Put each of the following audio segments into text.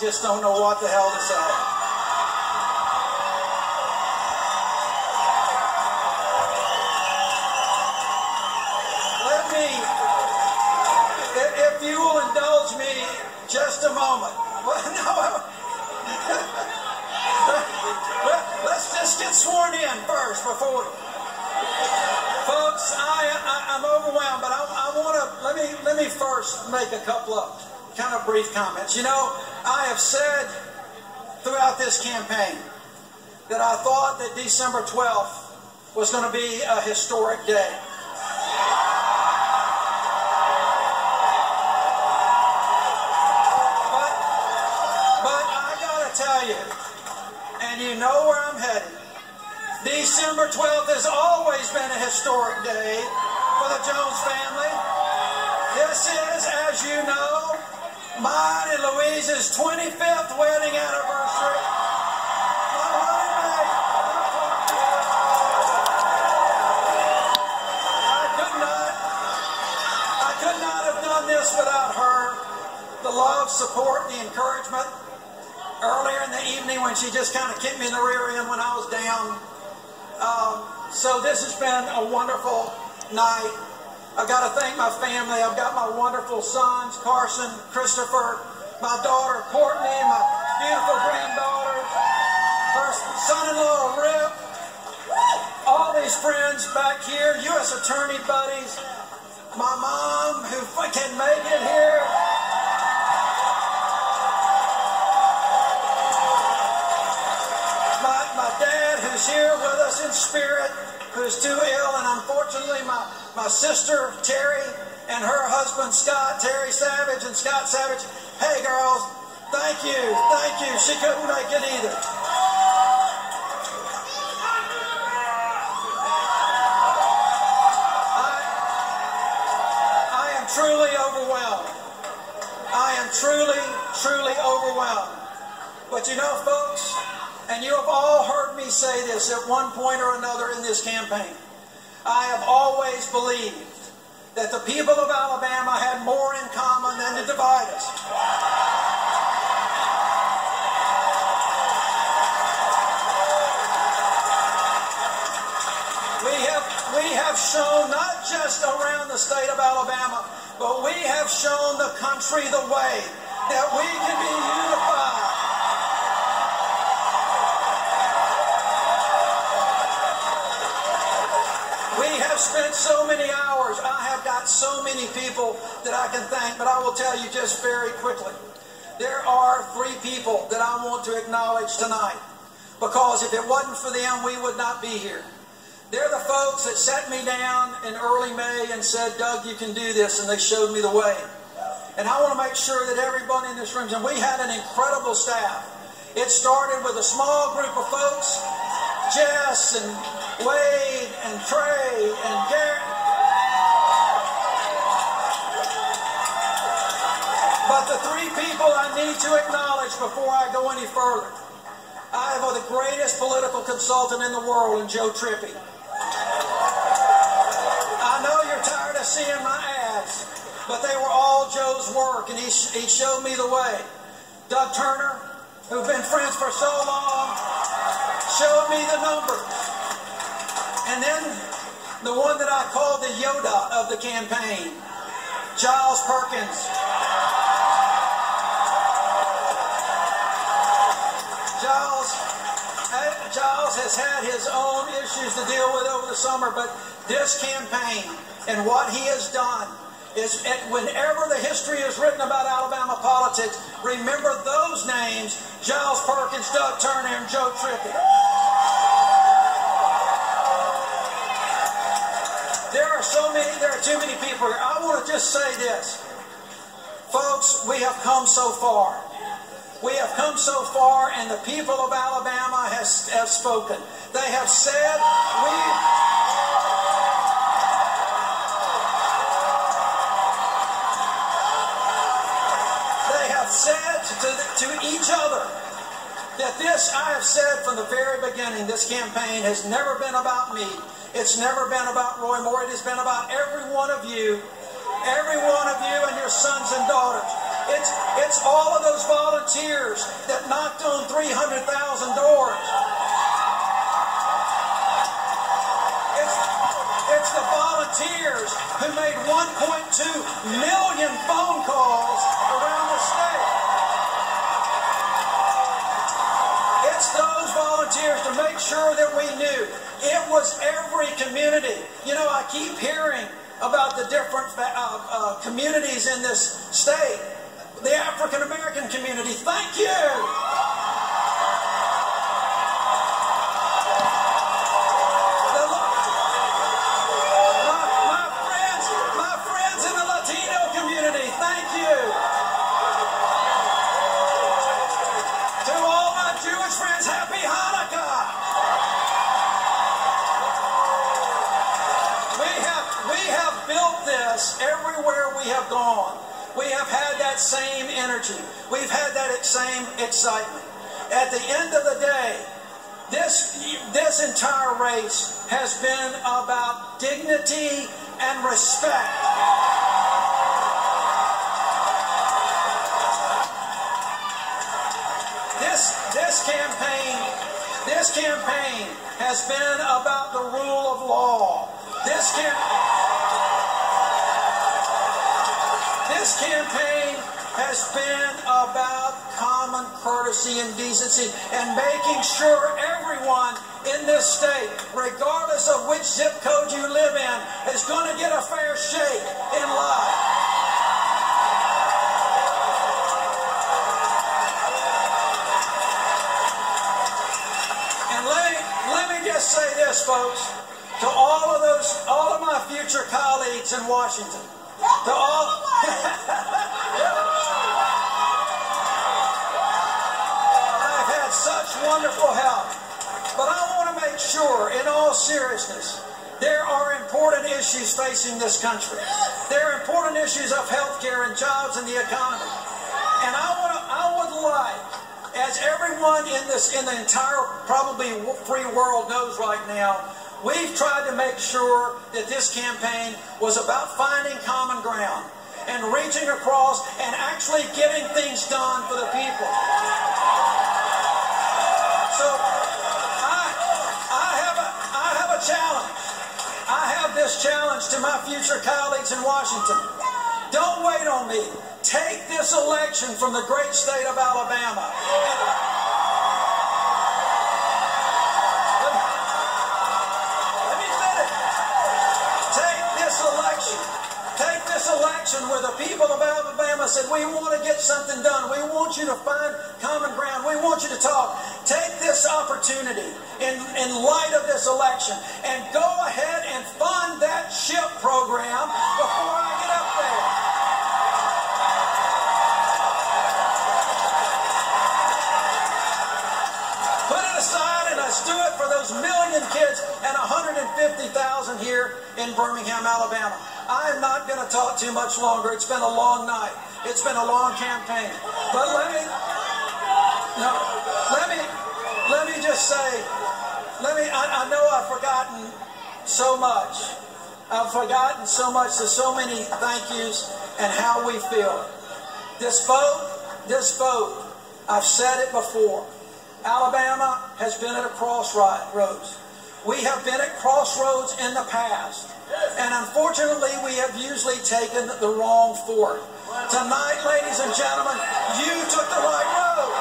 just don't know what the hell to say. Let me, if you will indulge me just a moment. Well, no, let's just get sworn in first before we... Folks, I'm overwhelmed, but I want to, let me first make a couple of kind of brief comments. You know, I have said throughout this campaign that I thought that December 12th was going to be a historic day. But I got to tell you, and you know where I'm headed, December 12th has always been a historic day for the Jones family. This is, as you know, mine and Louise's 25th wedding anniversary. My running mate. I could not have done this without her. The love, support, the encouragement. Earlier in the evening when she just kind of kicked me in the rear end when I was down. So this has been a wonderful night. I've got to thank my family. I've got my wonderful sons, Carson, Christopher, my daughter, Courtney, my beautiful granddaughters, her son-in-law, Rip, all these friends back here, U.S. attorney buddies, my mom who can make it here. My dad who's here with us in spirit, who's too ill, and unfortunately my sister Terry and her husband Scott, Terry Savage and Scott Savage. Hey girls, thank you. She couldn't make it either. I am truly overwhelmed. I am truly overwhelmed. But you know, folks, and you have all heard me say this at one point or another in this campaign. I have always believed that the people of Alabama had more in common than to divide us. We have shown not just around the state of Alabama, but we have shown the country the way that we can be unified. We have spent so many hours. I have got so many people that I can thank, but I will tell you just very quickly. There are 3 people that I want to acknowledge tonight, because if it wasn't for them, we would not be here. They're the folks that sat me down in early May and said, Doug, you can do this, and they showed me the way. And I want to make sure that everybody in this room, and we had an incredible staff. It started with a small group of folks, Jess and Wade and Trey and Gary. But the 3 people I need to acknowledge before I go any further. I have the greatest political consultant in the world in Joe Trippi. I know you're tired of seeing my ads, but they were all Joe's work, and he showed me the way. Doug Turner, who've been friends for so long, showed me the numbers. And then the one that I called the Yoda of the campaign, Giles Perkins. Giles has had his own issues to deal with over the summer, but this campaign and what he has done is, whenever the history is written about Alabama politics, remember those names: Giles Perkins, Doug Turner, and Joe Trippi. There are too many people here. I want to just say this. Folks, we have come so far. We have come so far, and the people of Alabama have spoken. They have said, they have said to each other that this, I have said from the very beginning, this campaign has never been about me. It's never been about Roy Moore. It has been about every one of you and your sons and daughters. It's all of those volunteers that knocked on 300,000 doors. It's the volunteers who made 1.2 million phone calls around the state. It's those volunteers to make sure that we knew. It was every community. You know, I keep hearing about the different communities in this state. The African American community, thank you. My friends in the Latino community, thank you. To all my Jewish friends, happy Hanukkah. We have built this everywhere we have gone. We have had that same energy. We've had that same excitement. At the end of the day, this entire race has been about dignity and respect. This campaign has been about the rule of law. This campaign has been about common courtesy and decency and making sure everyone in this state, regardless of which zip code you live in, is going to get a fair shake in life. And let me just say this, folks, to all of my future colleagues in Washington, to all I've had such wonderful help. But I want to make sure, in all seriousness, there are important issues facing this country. There are important issues of health care and jobs and the economy. And I would like, as everyone in the entire probably free world knows right now, we've tried to make sure that this campaign was about finding common ground and reaching across and actually getting things done for the people. So I have a challenge. I have this challenge to my future colleagues in Washington. Don't wait on me. Take this election from the great state of Alabama. Take this election where the people of Alabama said, we want to get something done. We want you to find common ground. We want you to talk. Take this opportunity in light of this election and go ahead and fund that SHIP program before I get up there. Put it aside and let's do it for those million kids and 150,000 here in Birmingham, Alabama. I'm not going to talk too much longer. It's been a long night. It's been a long campaign. But let me just say, I know I've forgotten so much. I've forgotten so much. There's so many thank yous and how we feel. This vote, I've said it before. Alabama has been at a crossroads. We have been at crossroads in the past. And unfortunately, we have usually taken the wrong fork. Tonight, ladies and gentlemen, you took the right road.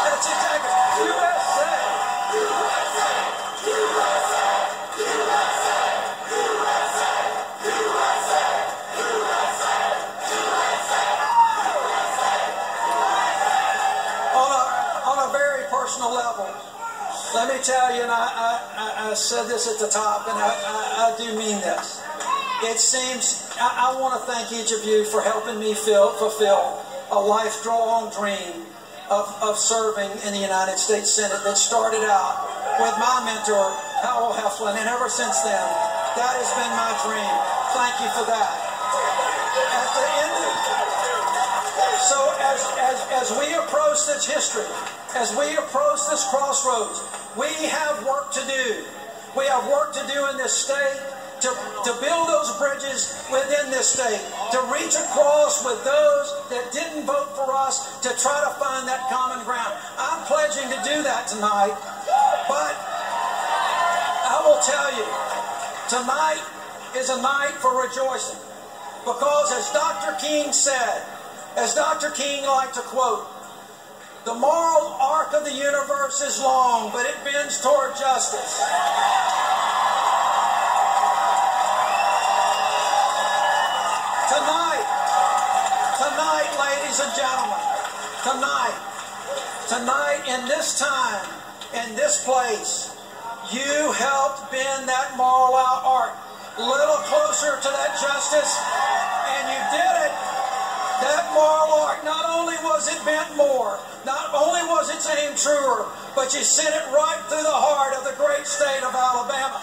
That's exactly USA. USA. USA. USA. USA. USA. Personal level, let me tell you, and I said this at the top, and I do mean this. It seems, I want to thank each of you for helping me fulfill a lifelong dream of serving in the United States Senate that started out with my mentor, Howell Heflin, and ever since then, that has been my dream. Thank you for that. At the end of, so as as we approach this history, as we approach this crossroads, we have work to do. We have work to do in this state to build those bridges within this state, to reach across with those that didn't vote for us, to try to find that common ground. I'm pledging to do that tonight, but I will tell you, tonight is a night for rejoicing, because as Dr. King said, as Dr. King liked to quote, the moral arc of the universe is long, but it bends toward justice. Tonight, ladies and gentlemen, tonight in this time, in this place, you helped bend that moral arc a little closer to that justice, and you did it. That moral arc, not only was it bent more, not only was its aim truer, but you sent it right through the heart of the great state of Alabama.